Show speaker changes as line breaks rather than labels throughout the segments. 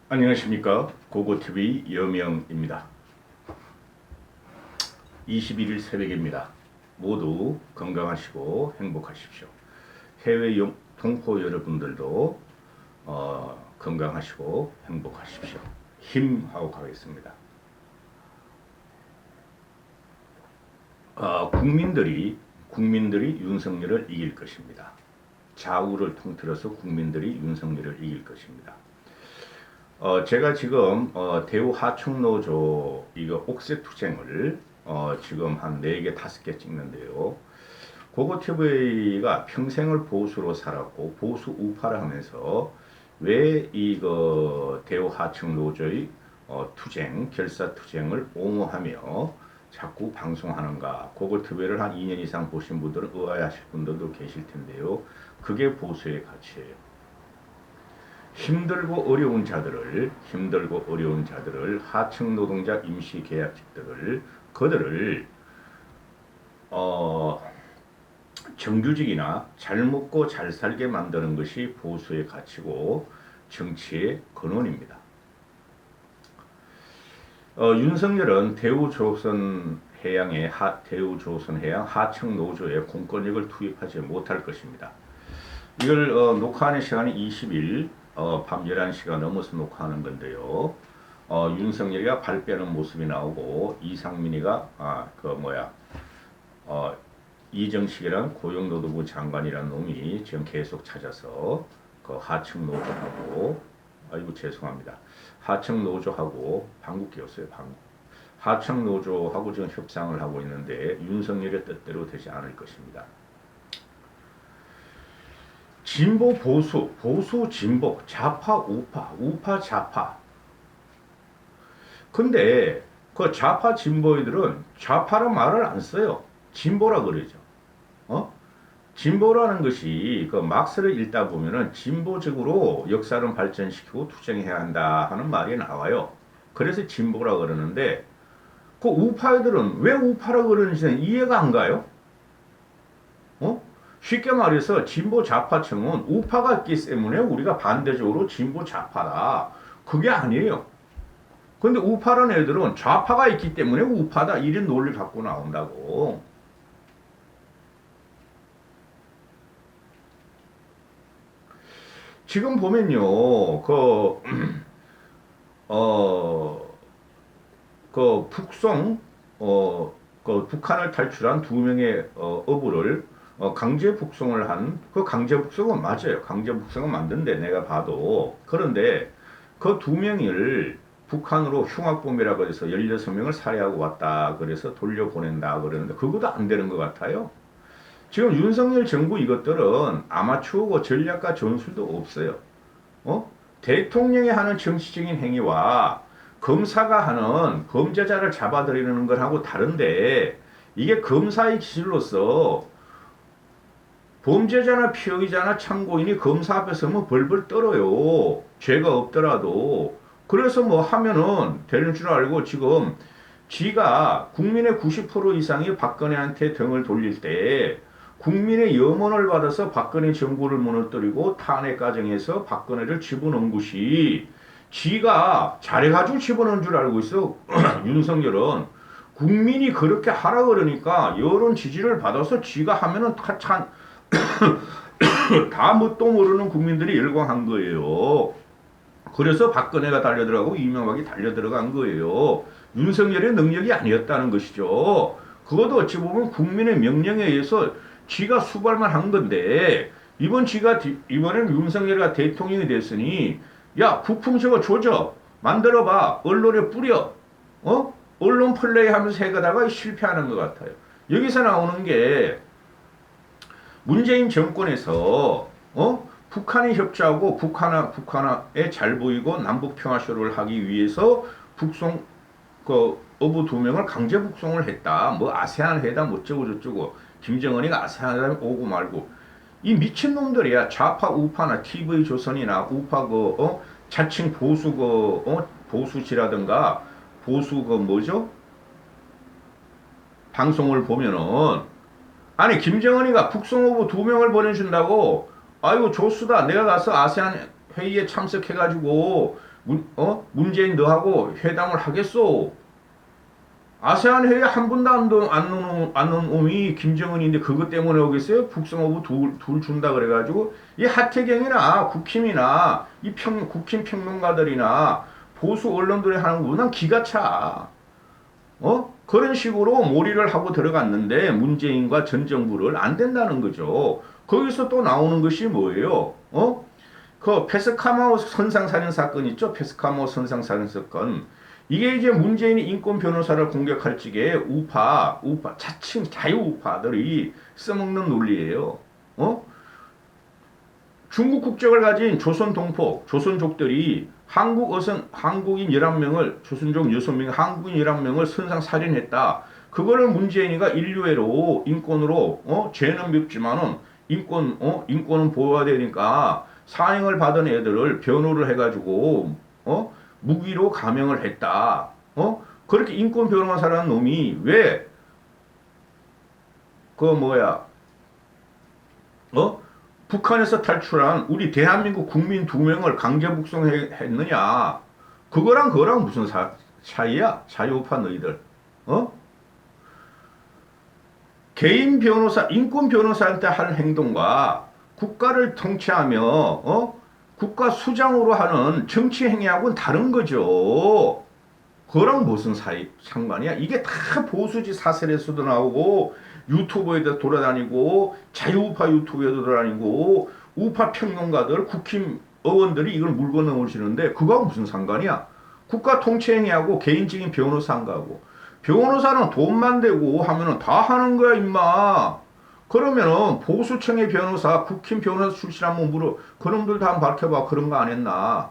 안녕하십니까. 고고TV 여명입니다. 21일 새벽입니다. 모두 건강하시고 행복하십시오. 해외 동포 여러분들도 건강하시고 행복하십시오. 힘하고 가겠습니다. 국민들이 윤석열을 이길 것입니다. 좌우를 통틀어서 국민들이 윤석열을 이길 것입니다. 제가 지금 대우 하청노조 이거 옥새 투쟁을 지금 한 4개 5개 찍는데요. 고고TV가 평생을 보수로 살았고 보수 우파를 하면서 왜 이거 대우 하청노조의 투쟁, 결사 투쟁을 옹호하며 자꾸 방송하는가. 고고TV를 한 2년 이상 보신 분들은 의아해하실 분들도 계실 텐데요. 그게 보수의 가치예요. 힘들고 어려운 자들을 하청 노동자 임시 계약직들을 그들을 정규직이나 잘 먹고 잘 살게 만드는 것이 보수의 가치고 정치의 근원입니다. 윤석열은 대우조선해양 하청 노조에 공권력을 투입하지 못할 것입니다. 이걸 녹화하는 시간이 20일 밤 11시가 넘어서 녹화하는 건데요. 윤석열이가 발 빼는 모습이 나오고 이상민이가 이정식이란 고용노동부 장관이란 놈이 지금 계속 찾아서 그 하청노조하고 죄송합니다. 하청노조하고 방국기였어요. 하청노조하고 지금 협상을 하고 있는데 윤석열의 뜻대로 되지 않을 것입니다. 진보 보수, 보수 진보, 좌파 우파, 우파 좌파. 근데 그 좌파 진보이들은 좌파란 말을 안 써요. 진보라 그러죠. 진보라는 것이 그 막스를 읽다 보면은 진보적으로 역사를 발전시키고 투쟁해야 한다 하는 말이 나와요. 그래서 진보라 그러는데 그 우파이들은 왜 우파라 그러는지는 이해가 안 가요. 쉽게 말해서 진보 좌파층은 우파가 있기 때문에 우리가 반대적으로 진보 좌파다. 그게 아니에요. 근데 우파라는 애들은 좌파가 있기 때문에 우파다. 이런 논리를 갖고 나온다고. 지금 보면요. 북송, 북한을 탈출한 2명의 어부를 강제 북송을 한, 그 강제 북송은 맞아요. 강제 북송은 맞는데 내가 봐도. 그런데 그 2명을 북한으로 흉악범이라고 해서 16명을 살해하고 왔다. 그래서 돌려보낸다. 그러는데 그것도 안 되는 것 같아요. 지금 윤석열 정부 이것들은 아마추어고 전략가 전술도 없어요. 대통령이 하는 정치적인 행위와 검사가 하는 범죄자를 잡아들이는 것하고 다른데 이게 검사의 기술로서 범죄자나 피의자나 참고인이 검사 앞에 서면 벌벌 떨어요. 죄가 없더라도. 그래서 뭐 하면은 되는 줄 알고 지금 지가 국민의 90% 이상이 박근혜한테 등을 돌릴 때 국민의 염원을 받아서 박근혜 정부를 무너뜨리고 탄핵 과정에서 박근혜를 집어넣은 것이 지가 잘해가지고 집어넣은 줄 알고 있어. 윤석열은 국민이 그렇게 하라 그러니까 여론 지지를 받아서 지가 하면은 다 뭣도 모르는 국민들이 열광한 거예요. 그래서 박근혜가 달려들어가고 이명박이 달려들어간 거예요. 윤석열의 능력이 아니었다는 것이죠. 그것도 어찌 보면 국민의 명령에 의해서 지가 수발만 한 건데 이번엔 윤석열이가 대통령이 됐으니 야 부품 저거 조져 만들어봐 언론에 뿌려 언론 플레이 하면서 해가다가 실패하는 것 같아요. 여기서 나오는 게 문재인 정권에서 북한이 협조하고 북한에 잘 보이고 남북 평화쇼를 하기 위해서 북송 어부 2명을 강제 북송을 했다. 뭐 아세안 회담 어쩌고 저쩌고 김정은이가 아세안 회담 오고 말고 이 미친놈들이야. 좌파 우파나 TV조선이나 우파 자칭 보수 보수지라든가 보수 뭐죠? 방송을 보면은 아니 김정은이가 북송어부 2명을 보내준다고 아이고 좋수다 내가 가서 아세안 회의에 참석해가지고 문재인 너하고 회담을 하겠소? 아세안 회의 한 번도 안 온 놈이 김정은인데 그것 때문에 오겠어요? 북성호부 둘 준다 그래가지고 이 하태경이나 국힘이나 국힘 평론가들이나 보수 언론들이 하는 거 난 기가 차. 그런 식으로 몰이를 하고 들어갔는데 문재인과 전 정부를 안 된다는 거죠. 거기서 또 나오는 것이 뭐예요? 그 페스카마우 선상살인 사건 있죠? 페스카마우 선상살인 사건. 이게 이제 문재인이 인권 변호사를 공격할 적에 자칭 자유우파들이 써먹는 논리예요. 중국 국적을 가진 조선족들이 한국인 11명을, 조선족 6명이 한국인 11명을 선상 살인했다. 그거를 문재인이가 인류애로, 인권으로, 죄는 밉지만은, 인권은 보호해야 되니까, 사형을 받은 애들을 변호를 해가지고, 무기로 감형을 했다. 그렇게 인권 변호사라는 놈이 왜, 북한에서 탈출한 우리 대한민국 국민 2명을 강제 북송했느냐? 그거랑 무슨 차이야? 자유우파 너희들. 개인 변호사, 인권 변호사한테 할 행동과 국가를 통치하며, 국가 수장으로 하는 정치 행위하고는 다른 거죠. 그거랑 무슨 상관이야? 이게 다 보수지 사설에서도 나오고 유튜브에도 돌아다니고 자유우파 유튜브에도 돌아다니고 우파 평론가들 국힘 의원들이 이걸 물고 넘으시는데 그거하고 무슨 상관이야? 국가 통치 행위하고 개인적인 변호사인가하고 변호사는 돈만 대고 하면은 다 하는 거야 임마. 그러면은 보수청의 변호사, 국힘 변호사 출신 한번 물어. 그놈들 다 한번 밝혀봐. 그런 거 안 했나?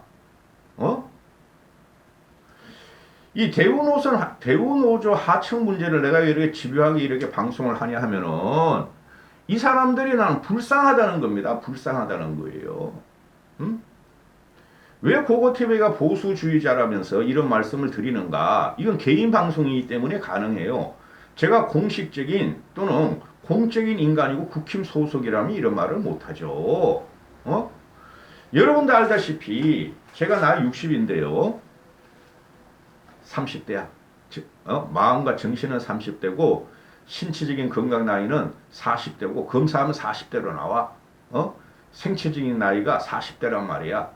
이 대우노조 하청 문제를 내가 왜 이렇게 집요하게 이렇게 방송을 하냐 하면은 이 사람들이 나는 불쌍하다는 겁니다. 불쌍하다는 거예요. 왜 고고TV가 보수주의자라면서 이런 말씀을 드리는가? 이건 개인 방송이기 때문에 가능해요. 제가 공식적인 또는 공적인 인간이고 국힘 소속이라면 이런 말을 못하죠. 여러분도 알다시피 제가 나이 60인데요. 30대야. 마음과 정신은 30대고 신체적인 건강 나이는 40대고 검사하면 40대로 나와. 생체적인 나이가 40대란 말이야.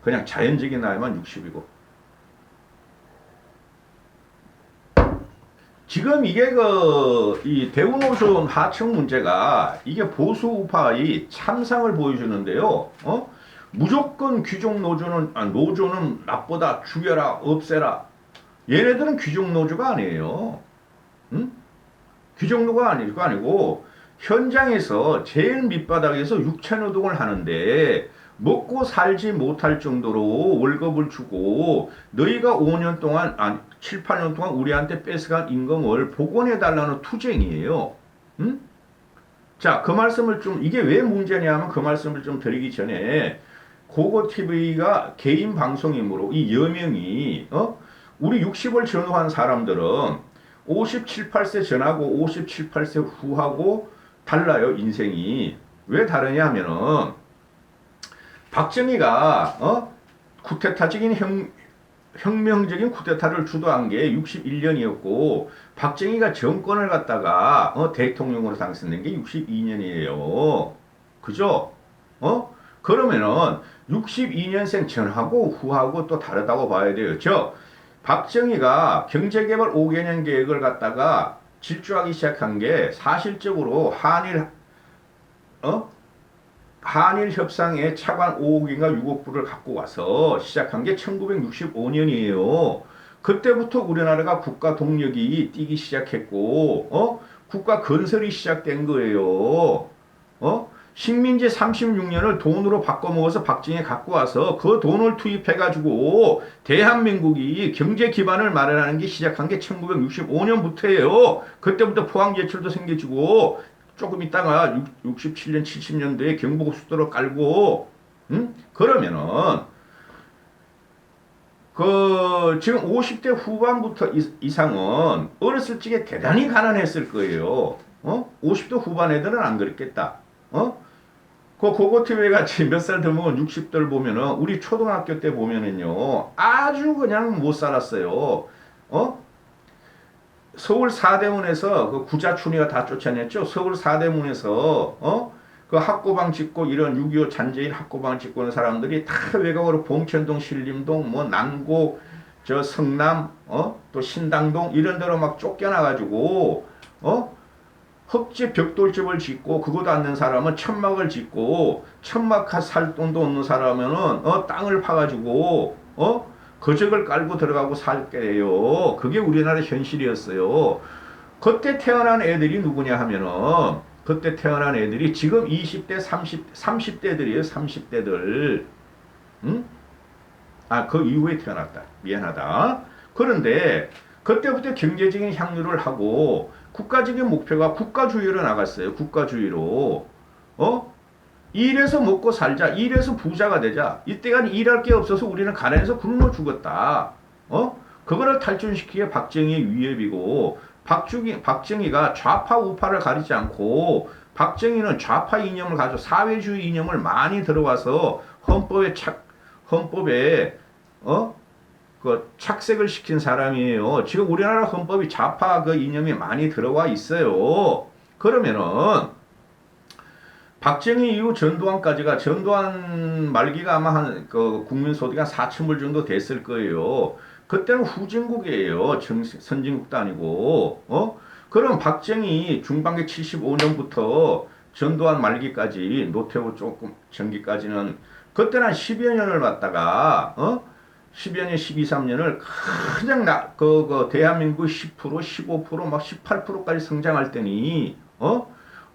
그냥 자연적인 나이만 60이고. 지금 이게 이 대우노조 하청 문제가 이게 보수 우파의 참상을 보여주는데요. 무조건 노조는 나쁘다, 죽여라, 없애라. 얘네들은 귀족노조가 아니에요. 귀족노조가 아니고 현장에서 제일 밑바닥에서 육체노동을 하는데 먹고 살지 못할 정도로 월급을 주고 너희가 5년 동안 7, 8년 동안 우리한테 뺏어간 임금을 복원해달라는 투쟁이에요. 자, 그 말씀을 이게 왜 문제냐면 그 말씀을 좀 드리기 전에 고고TV가 개인 방송이므로 이 여명이 우리 60을 전후한 사람들은 57, 8세 전하고 57, 8세 후하고 달라요. 인생이. 왜 다르냐 하면은 박정희가 쿠데타적인 혁명적인 쿠데타를 주도한 게 61년이었고 박정희가 정권을 갖다가 대통령으로 당선된 게 62년이에요. 그죠? 그러면은 62년생 전하고 후하고 또 다르다고 봐야 돼요. 박정희가 경제개발 5개년 계획을 갖다가 질주하기 시작한 게 사실적으로 한일 협상에 차관 5억인가 6억 불을 갖고 와서 시작한 게 1965년이에요. 그때부터 우리나라가 국가 동력이 뛰기 시작했고, 국가 건설이 시작된 거예요. 식민지 36년을 돈으로 바꿔먹어서 박정희 갖고 와서 그 돈을 투입해가지고 대한민국이 경제 기반을 마련하는 게 시작한 게 1965년부터예요. 그때부터 포항제철도 생겨지고 조금 있다가 67년, 70년도에 경부고속도로 깔고, 그러면은, 지금 50대 후반부터 이상은 어렸을 적에 대단히 가난했을 거예요. 50대 후반 애들은 안 그랬겠다. 고고TV 같이 몇 살 더 먹은 60들 보면은 우리 초등학교 때 보면은요 아주 그냥 못 살았어요. 어? 서울 사대문에서 그 구자춘이가 다 쫓아냈죠. 서울 사대문에서 그 학고방 짓고 이런 6.25 잔재인 학고방 짓고 있는 사람들이 다 외곽으로 봉천동, 신림동, 뭐 난곡, 저 성남, 또 신당동 이런 데로 막 쫓겨나가지고 흙집 벽돌집을 짓고 그것도 않는 사람은 천막을 짓고 천막 살 돈도 없는 사람은 땅을 파가지고 거적을 깔고 들어가고 살게 해요. 그게 우리나라 현실이었어요. 그때 태어난 애들이 누구냐 하면은 그때 태어난 애들이 지금 20대 30대들이에요. 30대들. 응? 아, 그 이후에 태어났다. 미안하다. 그런데 그때부터 경제적인 향유를 하고 국가적인 목표가 국가주의로 나갔어요. 국가주의로. 일해서 먹고 살자. 일해서 부자가 되자. 이때가 일할 게 없어서 우리는 가난해서 굶어 죽었다. 그거를 탈출시키기에 박정희의 위협이고 박정희가 좌파 우파를 가리지 않고 박정희는 좌파 이념을 가지고 사회주의 이념을 많이 들어와서 헌법에 그 착색을 시킨 사람이에요. 지금 우리나라 헌법이 좌파 그 이념이 많이 들어와 있어요. 그러면은 박정희 이후 전두환까지가 전두환 말기가 아마 한 그 국민 소득이 한 4천 불 정도 됐을 거예요. 그때는 후진국이에요. 선진국도 아니고. 그럼 박정희 중반기 75년부터 전두환 말기까지 노태우 조금 전기까지는 그때는 한 10여 년을 왔다가 10여 년, 12, 3년을 그냥 대한민국 10%, 15%, 막 18%까지 성장할 때니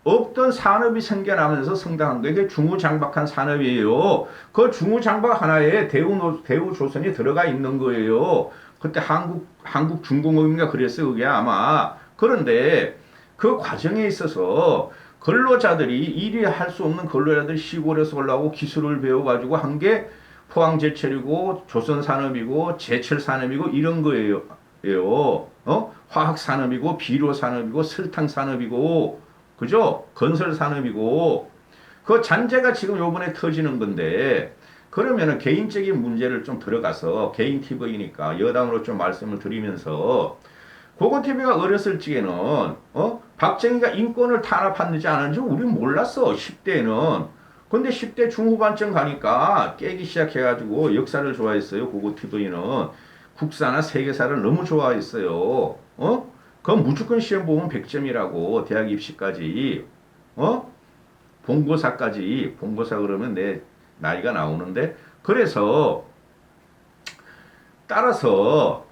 없던 산업이 생겨나면서 성장한 게 이게 중후장박한 산업이에요. 그 중후장박 하나에 대우조선이 들어가 있는 거예요. 그때 한국중공업인가 그랬어요. 그게 아마. 그런데 그 과정에 있어서 근로자들이 일이 할 수 없는 근로자들이 시골에서 올라오고 기술을 배워가지고 한 게 포항제철이고 조선산업이고 제철산업이고 이런 거예요. 화학산업이고 비료산업이고 설탕산업이고 그죠? 건설산업이고 그 잔재가 지금 요번에 터지는 건데 그러면은 개인적인 문제를 좀 들어가서 개인 TV니까 여당으로 좀 말씀을 드리면서 고고TV가 어렸을 적에는 박정희가 인권을 탄압하는지 아는지 우리는 몰랐어. 10대에는. 근데 10대 중후반쯤 가니까 깨기 시작해가지고 역사를 좋아했어요. 고고TV는. 국사나 세계사를 너무 좋아했어요. 그건 무조건 시험 보면 100점이라고 대학 입시까지 본고사 그러면 내 나이가 나오는데 그래서 따라서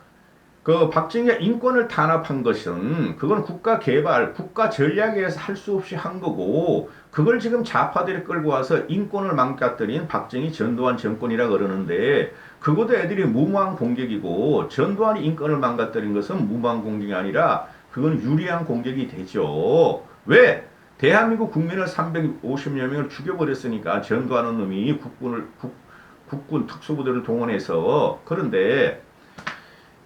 그 박정희가 인권을 탄압한 것은 그건 국가 개발, 국가 전략에서 할 수 없이 한 거고 그걸 지금 좌파들이 끌고 와서 인권을 망가뜨린 박정희 전두환 정권이라 그러는데 그것도 애들이 무모한 공격이고 전두환이 인권을 망가뜨린 것은 무모한 공격이 아니라 그건 유리한 공격이 되죠. 왜? 대한민국 국민을 350여 명을 죽여버렸으니까 전두환은 놈이 국군 특수부대를 동원해서 그런데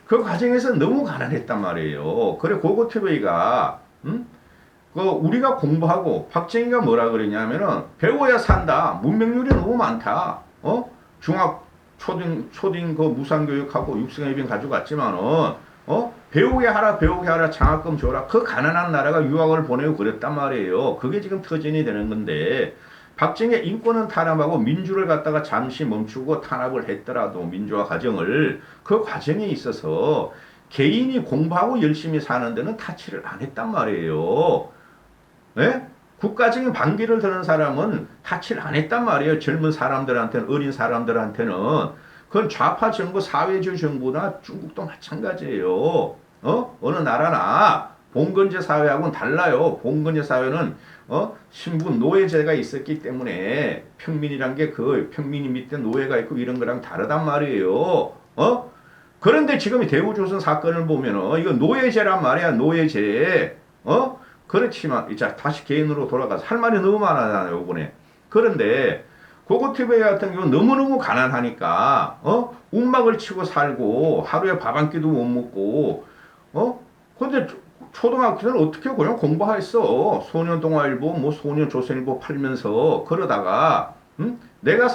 그 과정에서 너무 가난했단 말이에요. 그래 고고TV가 우리가 공부하고 박정희가 뭐라 그러냐면은 배워야 산다. 문맹률이 너무 많다. 중학 초딩 그 무상교육하고 육성회비는 가져갔지만은 배우게 하라 장학금 줘라. 그 가난한 나라가 유학을 보내고 그랬단 말이에요. 그게 지금 터전이 되는 건데 박정희의 인권은 탄압하고 민주를 갖다가 잠시 멈추고 탄압을 했더라도 민주화 과정을 그 과정에 있어서 개인이 공부하고 열심히 사는 데는 타치를 안 했단 말이에요. 네? 국가적인 반기를 드는 사람은 타치를 안 했단 말이에요. 젊은 사람들한테는 어린 사람들한테는 그건 좌파 정부 사회주의 정부나 중국도 마찬가지예요. 어느 나라나 봉건제 사회하고는 달라요. 봉건제 사회는 신분 노예제가 있었기 때문에 평민이란 게 그 평민이 밑에 노예가 있고 이런 거랑 다르단 말이에요. 그런데 지금 대우조선 사건을 보면은 이거 노예제란 말이야. 노예제. 그렇지만 이제 다시 개인으로 돌아가서 할 말이 너무 많아요. 이번에. 그런데 고고TV 같은 경우는 너무너무 가난하니까 움막을 치고 살고 하루에 밥 한 끼도 못 먹고 근데 초등학교는 어떻게 그냥 공부했어. 소년동아일보, 뭐 소년조선일보 팔면서 그러다가, 응? 내가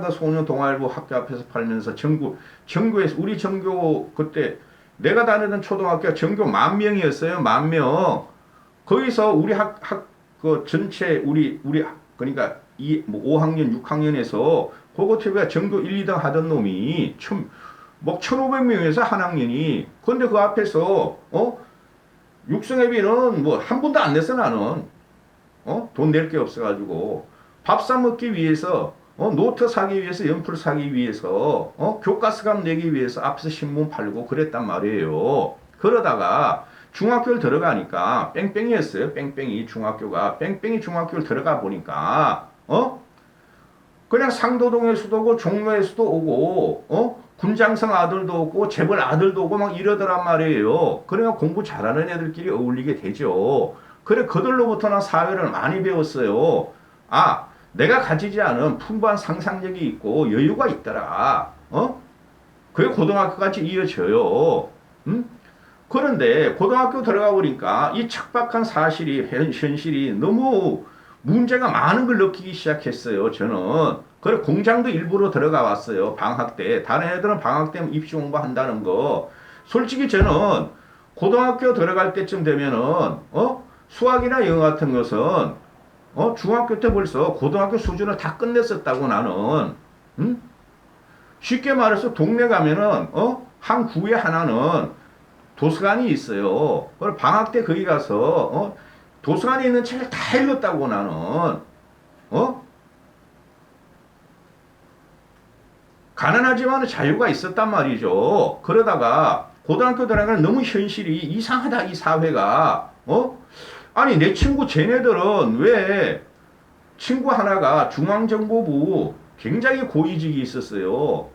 그 소년동아일보 학교 앞에서 팔면서 전교에서, 우리 전교 그때 내가 다니던 초등학교가 전교 10,000명이었어요. 10,000명. 거기서 우리 그 전체, 그러니까 뭐 5학년, 6학년에서 그거 TV가 전교 1, 2등 하던 놈이, 막 1,500명에서 한 학년이. 근데 그 앞에서, 육성회비는 뭐 한 번도 안 냈어, 나는. 돈 낼 게 없어가지고. 밥 사 먹기 위해서, 노트 사기 위해서, 연필 사기 위해서, 교과서값 내기 위해서 앞에서 신문 팔고 그랬단 말이에요. 그러다가 중학교를 들어가니까 뺑뺑이였어요. 뺑뺑이 중학교가. 뺑뺑이 중학교를 들어가 보니까, 그냥 상도동에서도 오고, 종로에서도 오고, 군장성 아들도 오고, 재벌 아들도 오고, 막 이러더란 말이에요. 그러니까 공부 잘하는 애들끼리 어울리게 되죠. 그래, 그들로부터 사회를 많이 배웠어요. 아, 내가 가지지 않은 풍부한 상상력이 있고, 여유가 있더라. 그게 고등학교까지 이어져요. 응? 그런데 고등학교 들어가 보니까 이 척박한 현실이 너무 문제가 많은 걸 느끼기 시작했어요. 저는. 그래 공장도 일부러 들어가 왔어요. 방학 때. 다른 애들은 방학 때 입시 공부한다는 거. 솔직히 저는 고등학교 들어갈 때쯤 되면은 수학이나 영어 같은 것은 중학교 때 벌써 고등학교 수준을 다 끝냈었다고 나는. 응? 쉽게 말해서 동네 가면은 한 구에 하나는 도서관이 있어요. 방학 때 거기 가서 도서관에 있는 책을 다 읽었다고 나는. 가난하지만 자유가 있었단 말이죠. 그러다가 고등학교 들어가면 너무 현실이 이상하다 이 사회가. 아니 내 친구 쟤네들은 왜 친구 하나가 중앙정보부 굉장히 고위직이 있었어요.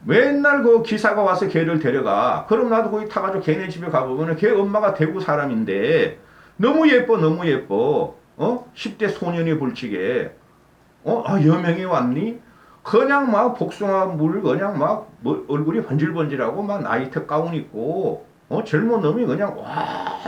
맨날 그 기사가 와서 걔를 데려가. 그럼 나도 거기 타가지고 걔네 집에 가보면은 걔 엄마가 대구 사람인데 너무 예뻐, 너무 예뻐. 10대 소년이 불치게. 여명이 왔니? 그냥 막 복숭아 물 그냥 막 뭐 얼굴이 번질번질하고 막 나이트 가운 입고 젊은 놈이 그냥 와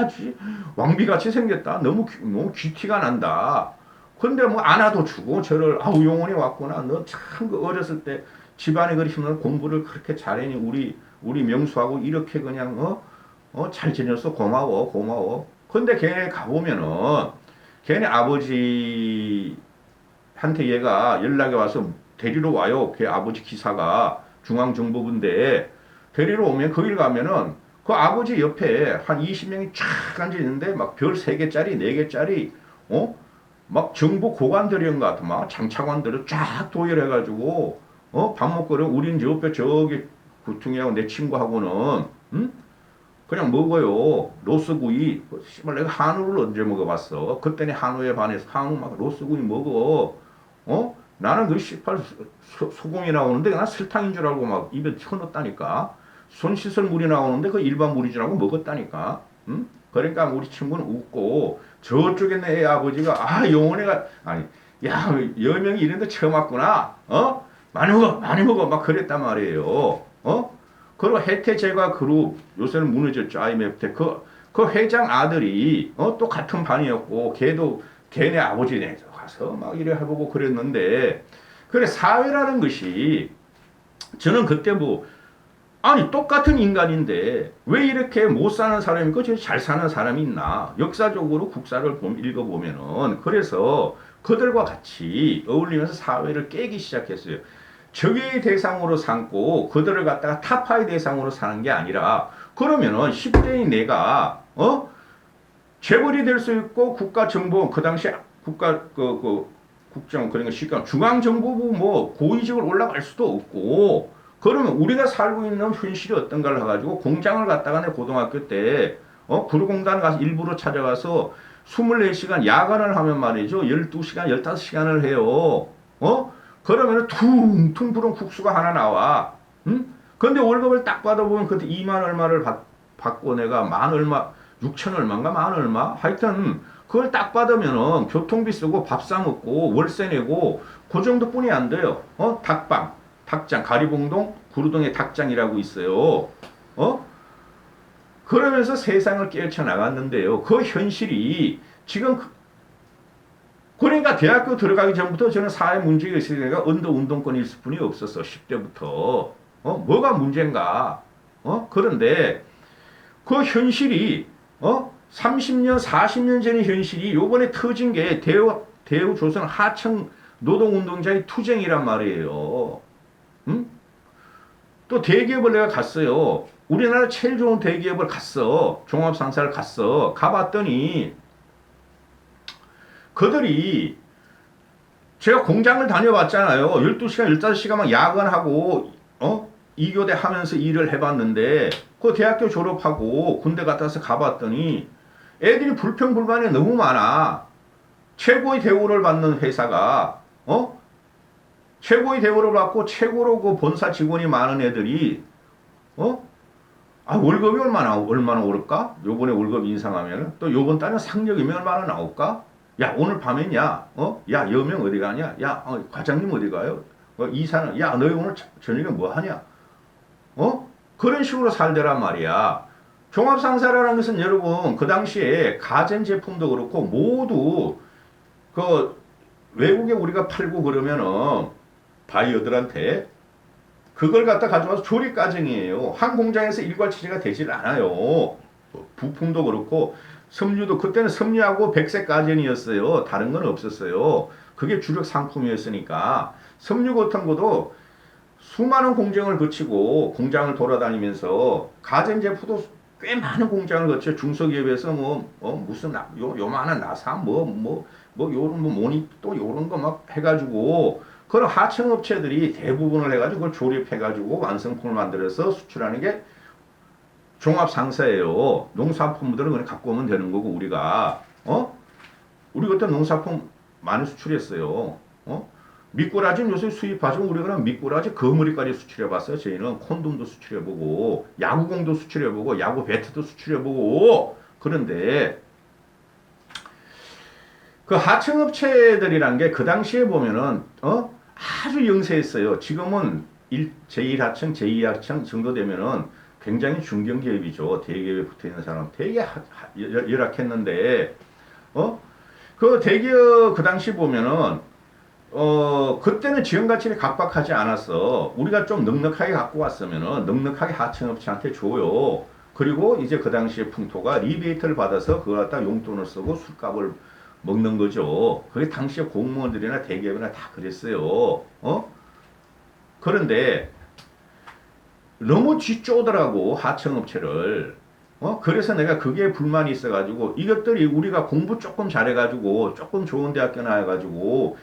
왕비같이 생겼다. 너무 귀티가 난다. 근데 뭐 안아도 주고 저를 아우 용원이 왔구나. 너 참 그 어렸을 때 집안에 그리 힘든 공부를 그렇게 잘해니 우리 명수하고 이렇게 그냥 잘 지냈어. 고마워 고마워. 근데 걔 가보면은 걔네 아버지한테 얘가 연락이 와서 데리러 와요. 걔 아버지 기사가 중앙정보부인데 데리러 오면 거길 가면은 그 아버지 옆에 한 20명이 쫙 앉아 있는데 막 별 3개짜리 4개짜리 막 정부 고관들인가 같은 막 장차관들을 쫙 도열해가지고 밥 먹고는 우린 옆에 저기 구퉁이하고 내 친구하고는 그냥 먹어요. 로스구이. 씨발 내가 한우를 언제 먹어봤어. 그때는 한우에 반해서 한우 막 로스구이 먹어. 나는 그 18 소금이 나오는데 난 설탕인 줄 알고 막 입에 쳐넣었다니까. 손 씻을 물이 나오는데 그 일반 물인 줄 알고 먹었다니까. 응? 그러니까 우리 친구는 웃고 저쪽에 내 아버지가 영원이가 아니 야 여명이 이런데 처음 왔구나. 많이 먹어 막 그랬단 말이에요. 그리고 혜태 제과 그룹 요새는 무너졌죠. IMF 때 그 회장 아들이 또 같은 반이었고 걔네 아버지네 가서 막 이래 해보고 그랬는데 그래 사회라는 것이 저는 그때 뭐 아니 똑같은 인간인데 왜 이렇게 못 사는 사람이 있고 잘 사는 사람이 있나 역사적으로 국사를 읽어보면은 그래서 그들과 같이 어울리면서 사회를 깨기 시작했어요. 적의 대상으로 삼고 그들을 갖다가 타파의 대상으로 사는 게 아니라 그러면은 10대인 내가 재벌이 될 수 있고 국가정보 그 당시 국정 그러니까 시간 중앙정보부 뭐 고위직을 올라갈 수도 없고 그러면 우리가 살고 있는 현실이 어떤가를 해가지고 공장을 갔다가 내 고등학교 때 구로공단 가서 일부러 찾아가서 24시간 야간을 하면 말이죠 12시간 15시간을 해요. 그러면 퉁퉁 부른 국수가 하나 나와. 응? 근데 월급을 딱 받아보면 그때 2만 얼마를 받고 내가 만 얼마 6천 얼마인가 만 얼마 하여튼 그걸 딱 받으면은 교통비 쓰고 밥 사 먹고 월세 내고 그 정도뿐이 안 돼요. 닭장 가리봉동 구루동에 닭장이라고 있어요. 그러면서 세상을 깨쳐나갔는데요. 그 현실이 지금 그러니까 대학교 들어가기 전부터 저는 사회 문제가 있으니까 언더 운동권이 있을 뿐이 없었어. 10대부터. 뭐가 문제인가? 그런데 그 현실이 30년, 40년 전의 현실이 요번에 터진 게 대우 조선 하청 노동운동자의 투쟁이란 말이에요. 응? 또 대기업을 내가 갔어요. 우리나라 제일 좋은 대기업을 갔어. 종합상사를 갔어. 가봤더니 그들이 제가 공장을 다녀봤잖아요. 12시간, 15시간 막 야근하고 2교대 하면서 일을 해봤는데 그 대학교 졸업하고 군대 갔다 와서 가봤더니 애들이 불평불만이 너무 많아. 최고의 대우를 받는 회사가 최고의 대우를 받고 최고로 그 본사 직원이 많은 애들이 월급이 얼마나 오를까? 요번에 월급 인상하면 또 요번 달에 상여금이 얼마나 나올까? 야 오늘 밤엔 야 여명 어디 가냐? 야 과장님 어디 가요? 이사는 야 너희 오늘 저녁에 뭐 하냐? 그런 식으로 살더란 말이야. 종합상사라는 것은 여러분 그 당시에 가전제품도 그렇고 모두 그 외국에 우리가 팔고 그러면은 바이어들한테 그걸 갖다 가져와서 조립 과정이에요. 한 공장에서 일괄처리가 되질 않아요. 부품도 그렇고 섬유도 그때는 섬유하고 백색 가전이었어요. 다른 건 없었어요. 그게 주력 상품이었으니까 섬유 같은 것도 수많은 공정을 거치고 공장을 돌아다니면서 가전제품도 꽤 많은 공장을 거쳐 중소기업에서 무슨 요만한 나사 요런 모니 또 요런 거 막 해가지고 그런 하청업체들이 대부분을 해가지고 그걸 조립해가지고 완성품을 만들어서 수출하는 게 종합상사예요. 농산품들은 그냥 갖고 오면 되는 거고 우리가 우리 그때 농산품 많이 수출했어요. 미꾸라지는 요새 수입하지만 우리가 미꾸라지 거머리까지 수출해봤어요. 저희는 콘돔도 수출해보고 야구공도 수출해보고 야구 배트도 수출해보고 그런데 그 하청업체들이란 게 그 당시에 보면은 아주 영세했어요. 지금은 제1하청, 제2하청 정도 되면은 굉장히 중견기업이죠. 대기업에 붙어있는 사람 되게 열악했는데 그 대기업 그 당시 보면은 그때는 지원가치를 각박하지 않았어. 우리가 좀 넉넉하게 갖고 왔으면은 넉넉하게 하청업체한테 줘요. 그리고 이제 그 당시에 풍토가 리베이트를 받아서 그걸 갖다 용돈을 쓰고 술값을 먹는 거죠. 그게 당시에 공무원들이나 대기업이나 다 그랬어요. 그런데 너무 쥐쪼더라고 하청업체를. 그래서 내가 그게 불만이 있어가지고 이것들이 우리가 공부 조금 잘해가지고 조금 좋은 대학교 나와가지고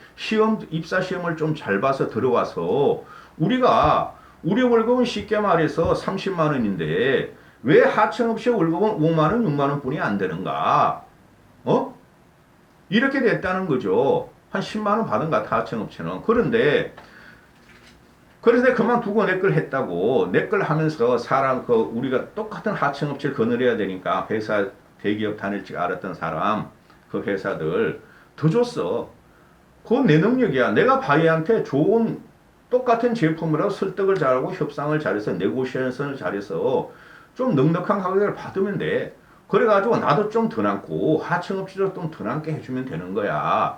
입사 시험을 좀 잘 봐서 들어와서 우리 월급은 쉽게 말해서 30만 원인데 왜 하청업체 월급은 5만 원, 6만 원 뿐이 안 되는가? 이렇게 됐다는 거죠. 한 10만 원 받은 것 같아 하청업체는. 그래서 내가 그만두고 내 걸 했다고. 내 걸 하면서 우리가 똑같은 하청업체를 거느려야 되니까 회사 대기업 다닐 줄 알았던 사람 그 회사들 더 줬어. 그건 내 능력이야. 내가 바이한테 좋은 똑같은 제품이라고 설득을 잘하고 협상을 잘해서 네고시에이션을 잘해서 좀 넉넉한 가격을 받으면 돼. 그래가지고 나도 좀 더 남고 하청업체도 좀 더 남게 해주면 되는 거야.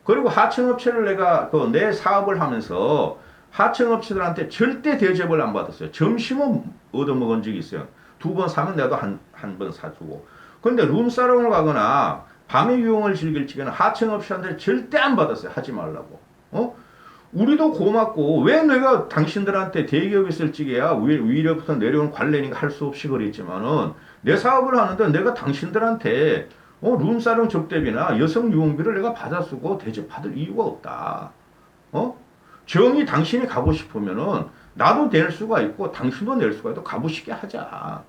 그리고 하청업체를 내가 내 사업을 하면서 하청업체들한테 절대 대접을 안 받았어요. 점심은 얻어먹은 적이 있어요. 2번 사면 내가 한 번 사주고. 근데 룸사롱을 가거나 밤의 유흥을 즐길 적에는 하청업체한테 절대 안 받았어요. 하지 말라고. 우리도 고맙고 왜 내가 당신들한테 대기업에 있을 적에야 위로부터 내려온 관례니까 할 수 없이 그랬지만은 내 사업을 하는데 내가 당신들한테 룸사롱 접대비나 여성 유흥비를 내가 받아쓰고 대접받을 이유가 없다. 정이 당신이 가고 싶으면은 나도 낼 수가 있고 당신도 낼 수가 있고 가보시게 하자.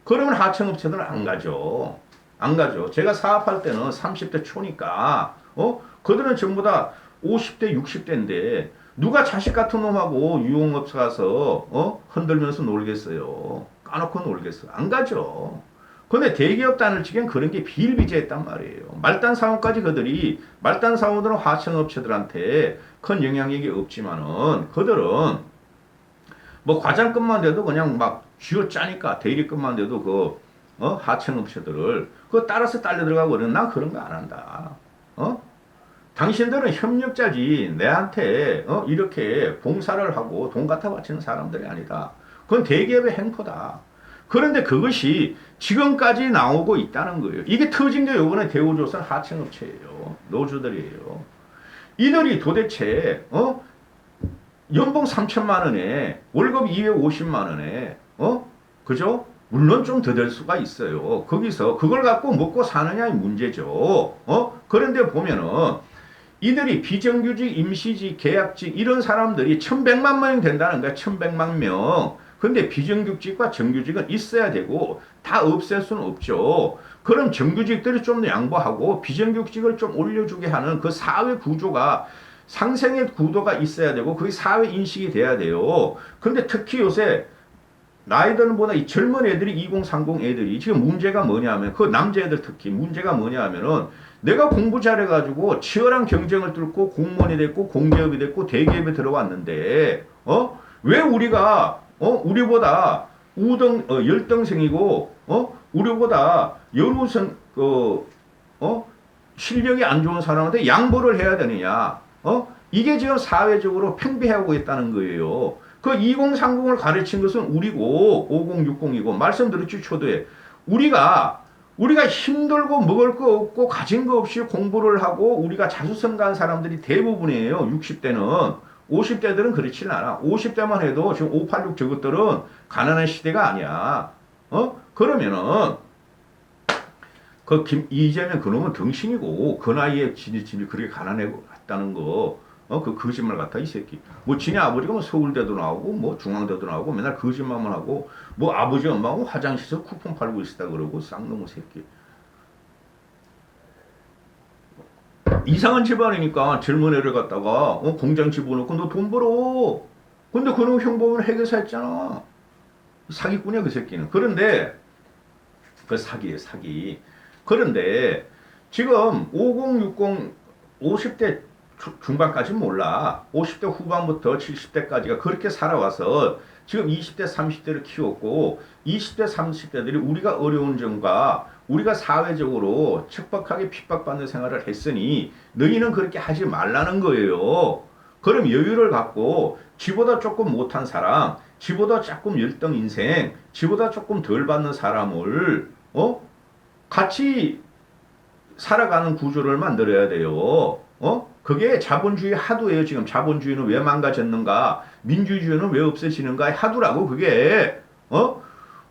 그러면 하청업체들은 안 가죠. 안 가죠. 제가 사업할 때는 30대 초니까 그들은 전부 다 50대 60대인데 누가 자식 같은 놈하고 유흥업소 가서 흔들면서 놀겠어요. 까놓고 놀겠어요. 안 가죠. 근데 대기업 다닐 적엔 그런 게 비일비재했단 말이에요. 말단 사원들은 하청업체들한테 큰 영향력이 없지만은 그들은 뭐 과장급만 돼도 그냥 막 쥐어 짜니까 대리급만 돼도 하청업체들을 그거 따라서 딸려 들어가고 그러는 난 그런 거 안 한다. 당신들은 협력자지 내한테 이렇게 봉사를 하고 돈 갖다 바치는 사람들이 아니다. 그건 대기업의 행포다. 그런데 그것이 지금까지 나오고 있다는 거예요. 이게 터진 게 요번에 대우조선 하청업체예요. 노조들이에요. 이들이 도대체 연봉 3천만 원에 월급 250만 원에 그죠? 물론 좀 더 될 수가 있어요. 거기서 그걸 갖고 먹고 사느냐의 문제죠. 그런데 보면은 이들이 비정규직, 임시직, 계약직 이런 사람들이 1,100만 명이 된다는 거야. 1,100만 명. 근데 비정규직과 정규직은 있어야 되고 다 없앨 수는 없죠. 그럼 정규직들이 좀 더 양보하고 비정규직을 좀 올려주게 하는 그 사회 구조가 상생의 구도가 있어야 되고 그게 사회 인식이 돼야 돼요. 근데 특히 요새 나이들보다 이 젊은 애들이 2030 애들이 지금 문제가 뭐냐면 그 남자애들 특히 문제가 뭐냐면은 내가 공부 잘해가지고 치열한 경쟁을 뚫고 공무원이 됐고 공기업이 됐고 대기업에 들어왔는데 왜 우리가 우리보다 열등생이고 우리보다 여루선 실력이 안 좋은 사람한테 양보를 해야 되느냐 이게 지금 사회적으로 팽배하고 있다는 거예요. 그 2030을 가르친 것은 우리고 5060이고 말씀드렸죠 초도에 우리가 힘들고 먹을 거 없고 가진 거 없이 공부를 하고 우리가 자수성가한 사람들이 대부분이에요. 60대는 50대들은 그렇지는 않아. 50대만 해도 지금 586 저것들은 가난한 시대가 아니야. 그러면은 이재명 그놈은 등신이고 그 나이에 집이 그렇게 가난했다는 거 그 거짓말 같아 이 새끼. 뭐 지네 아버지가 뭐 서울대도 나오고 뭐 중앙대도 나오고 맨날 거짓말만 하고 뭐 아버지 엄마하고 화장실에서 쿠폰 팔고 있었다 그러고 쌍놈의 새끼. 이상한 집안이니까 젊은 애를 갖다가 공장 집어넣고 너 돈 벌어. 근데 그놈 형법은 해결사 했잖아. 사기꾼이야 그 새끼는. 그런데 그 사기예요 사기. 그런데 지금 5060 50대 중반까지는 몰라. 50대 후반부터 70대까지가 그렇게 살아와서 지금 20대 30대를 키웠고 20대 30대들이 우리가 어려운 점과 우리가 사회적으로 척박하게 핍박받는 생활을 했으니 너희는 그렇게 하지 말라는 거예요. 그럼 여유를 갖고 지보다 조금 못한 사람, 지보다 조금 열등 인생, 지보다 조금 덜 받는 사람을 같이 살아가는 구조를 만들어야 돼요. 그게 자본주의 하도예요. 지금 자본주의는 왜 망가졌는가? 민주주의는 왜 없어지는가? 하도라고 그게.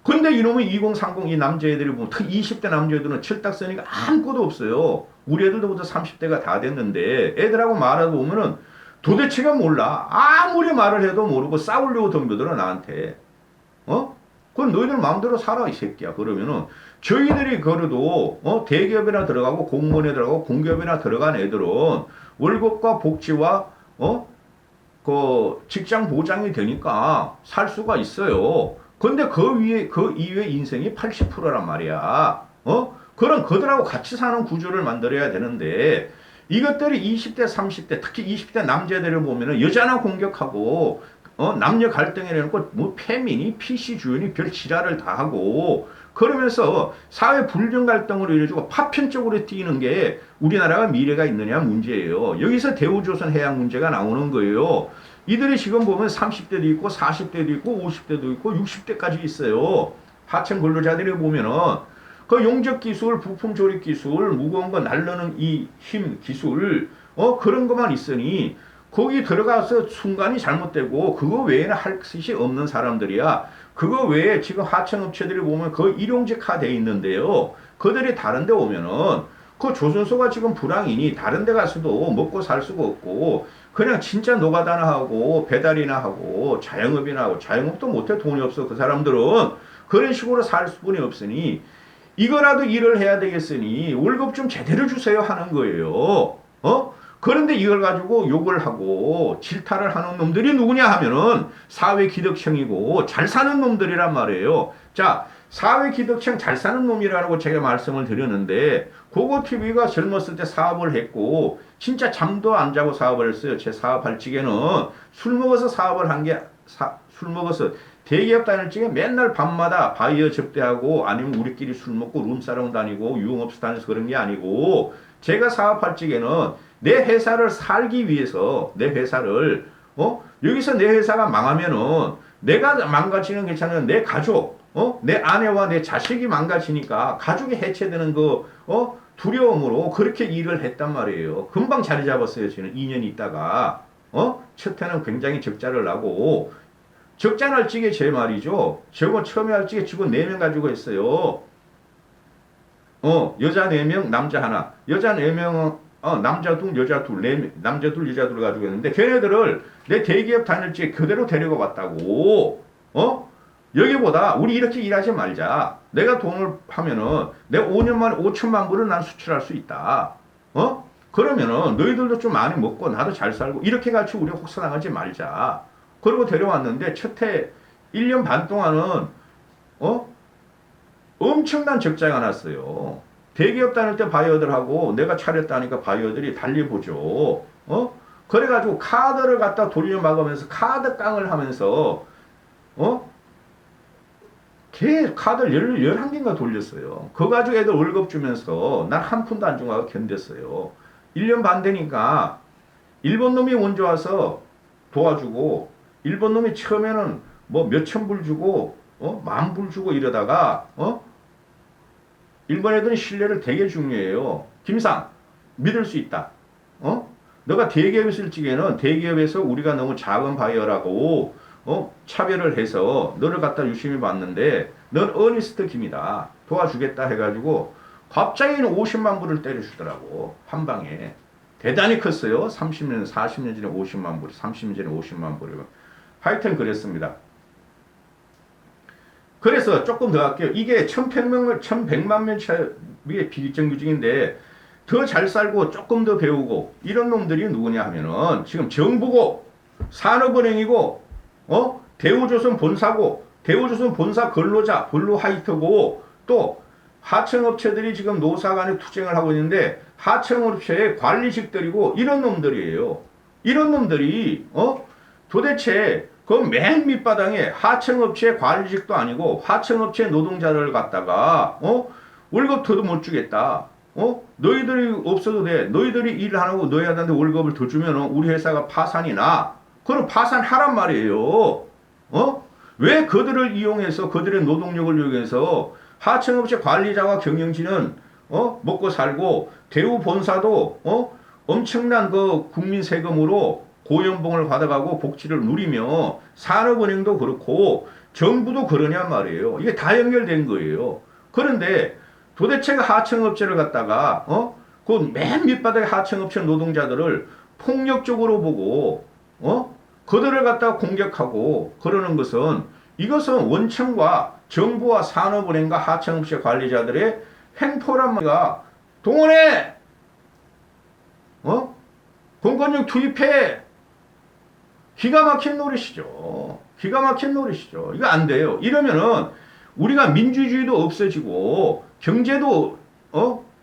근데 이놈의 2030 이 남자애들이 보면 특히 20대 남자애들은 철딱서니까 아무것도 없어요. 우리 애들도부터 30대가 다 됐는데 애들하고 말하다 보면은 도대체가 몰라. 아무리 말을 해도 모르고 싸우려고 덤벼들어 나한테. 그건 너희들 마음대로 살아 이 새끼야. 그러면은 저희들이 그래도 대기업이나 들어가고 공무원에 들어가고 공기업이나 들어간 애들은 월급과 복지와 그 직장 보장이 되니까 살 수가 있어요. 근데 그 이외의 인생이 80%란 말이야. 그런 그들하고 같이 사는 구조를 만들어야 되는데 이것들이 20대 30대 특히 20대 남자들을 보면은 여자나 공격하고 남녀 갈등에 내놓고 뭐 페미니 PC 주연이 별 지랄을 다 하고 그러면서 사회 불균 갈등으로 이루어지고 파편적으로 뛰는 게 우리나라가 미래가 있느냐 문제예요. 여기서 대우조선 해양 문제가 나오는 거예요. 이들이 지금 보면 30대도 있고 40대도 있고 50대도 있고 60대까지 있어요. 하청 근로자들이 보면은 그 용접 기술, 부품 조립 기술, 무거운 거 날르는 이 힘 기술 그런 것만 있으니 거기 들어가서 순간이 잘못되고 그거 외에는 할 것이 없는 사람들이야. 그거 외에 지금 하청업체들이 보면 그 일용직화 돼 있는데요. 그들이 다른 데 오면은 그 조선소가 지금 불황이니 다른 데 가서도 먹고 살 수가 없고 그냥 진짜 노가다나 하고 배달이나 하고 자영업이나 하고 자영업도 못해 돈이 없어 그 사람들은 그런 식으로 살 수뿐이 없으니 이거라도 일을 해야 되겠으니 월급 좀 제대로 주세요 하는 거예요. 그런데 이걸 가지고 욕을 하고 질타를 하는 놈들이 누구냐 하면은 사회 기득층이고 잘 사는 놈들이란 말이에요. 자, 사회 기득층 잘 사는 놈이라고 제가 말씀을 드렸는데 고고TV가 젊었을 때 사업을 했고 진짜 잠도 안 자고 사업을 했어요. 제 사업할 적에는 술 먹어서 사업을 한 게 술 먹어서 대기업 다닐 적에 맨날 밤마다 바이어 접대하고 아니면 우리끼리 술 먹고 룸사롱 다니고 유흥업소 다녀서 그런 게 아니고 제가 사업할 적에는 내 회사를 살기 위해서 내 회사를 여기서 내 회사가 망하면은 내가 망가지는 괜찮은 내 가족 내 아내와 내 자식이 망가지니까 가족이 해체되는 그 두려움으로 그렇게 일을 했단 말이에요. 금방 자리 잡았어요. 저는 2년 있다가 첫 해는 굉장히 적자를 나고 적자 날 적에 제 말이죠. 저거 처음에 할 적에 직원 4명 가지고 했어요. 여자 4명, 남자 하나. 여자 4명, 남자 둘, 여자 둘, 4명, 남자 둘, 여자 둘 가지고 했는데 걔네들을 내 대기업 다닐 적에 그대로 데리고 왔다고. 여기보다 우리 이렇게 일하지 말자. 내가 돈을 하면은 내가 5년 만에 5천만 불을 난 수출할 수 있다. 그러면은 너희들도 좀 많이 먹고 나도 잘 살고 이렇게 같이 우리 혹사당하지 말자. 그러고 데려왔는데 첫해 1년 반 동안은 엄청난 적자가 났어요. 대기업 다닐 때 바이어들하고 내가 차렸다니까 바이어들이 달리보죠. 그래가지고 카드를 갖다 돌려막으면서 카드 깡을 하면서 걔 카드를 11개인가 돌렸어요. 그거 가지고 애들 월급 주면서 난 한 푼도 안 주고 견뎠어요. 1년 반 되니까 일본 놈이 먼저 와서 도와주고 일본 놈이 처음에는 뭐 몇천 불 주고 10,000불 주고 이러다가 일본 애들은 신뢰를 되게 중요해요. 김상 믿을 수 있다. 너가 대기업에 있을 적에는 대기업에서 우리가 너무 작은 바이어라고 차별을 해서 너를 갖다 유심히 봤는데 넌 어니스트 김이다. 도와주겠다 해가지고 갑자기 50만 불을 때려주더라고. 한 방에. 대단히 컸어요. 30년, 40년 전에 50만 불, 30년 전에 50만 불이면. 하여튼 그랬습니다. 그래서 조금 더 할게요. 이게 1100만 명 차이의 비정규직인데 더 잘 살고 조금 더 배우고 이런 놈들이 누구냐 하면은 지금 정부고 산업은행이고 대우조선 본사고 대우조선 본사 근로자 블루하이트고 또 하청업체들이 지금 노사 간에 투쟁을 하고 있는데 하청업체의 관리직들이고 이런 놈들이에요. 이런 놈들이 도대체 그 맨 밑바닥에 하청업체 관리직도 아니고 하청업체 노동자를 갖다가 월급도 못 주겠다. 너희들이 없어도 돼. 너희들이 일을 안 하고 너희한테 월급을 더 주면 우리 회사가 파산이 나. 그럼 파산하란 말이에요. 왜 그들을 이용해서 그들의 노동력을 이용해서 하청업체 관리자와 경영진은 먹고 살고 대우 본사도 엄청난 그 국민 세금으로 고연봉을 받아가고 복지를 누리며 산업은행도 그렇고 정부도 그러냔 말이에요. 이게 다 연결된 거예요. 그런데 도대체 하청업체를 갖다가 그 맨 밑바닥의 하청업체 노동자들을 폭력적으로 보고 그들을 갖다가 공격하고 그러는 것은 이것은 원청과 정부와 산업은행과 하청업체 관리자들의 횡포란 말이야. 동원해! 공권력 투입해! 기가 막힌 노릇이죠. 기가 막힌 노릇이죠. 이거 안 돼요. 이러면은 우리가 민주주의도 없어지고 경제도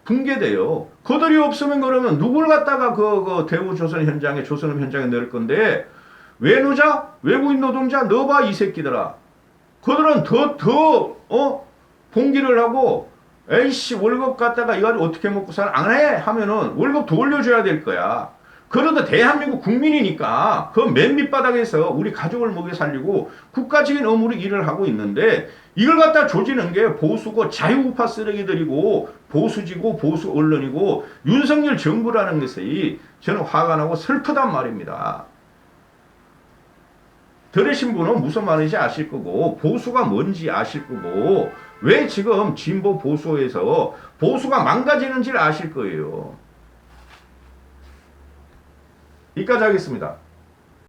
붕괴돼요. 그들이 없으면 그러면 누굴 갖다가 그 대우조선 현장에 조선업 현장에 넣을 건데 외노자 외국인 노동자 넣어봐 이 새끼들아. 그들은 더 봉기를 하고 에이씨 월급 갖다가 이거 어떻게 먹고 살아 안 해 하면은 월급 더 올려줘야 될 거야. 그러다 대한민국 국민이니까 그 맨 밑바닥에서 우리 가족을 먹여 살리고 국가적인 의무로 일을 하고 있는데 이걸 갖다 조지는 게 보수고 자유우파 쓰레기들이고 보수지고 보수 언론이고 윤석열 정부라는 것이 저는 화가 나고 슬프단 말입니다. 들으신 분은 무슨 말인지 아실 거고 보수가 뭔지 아실 거고 왜 지금 진보 보수에서 보수가 망가지는지를 아실 거예요. 여기까지 하겠습니다.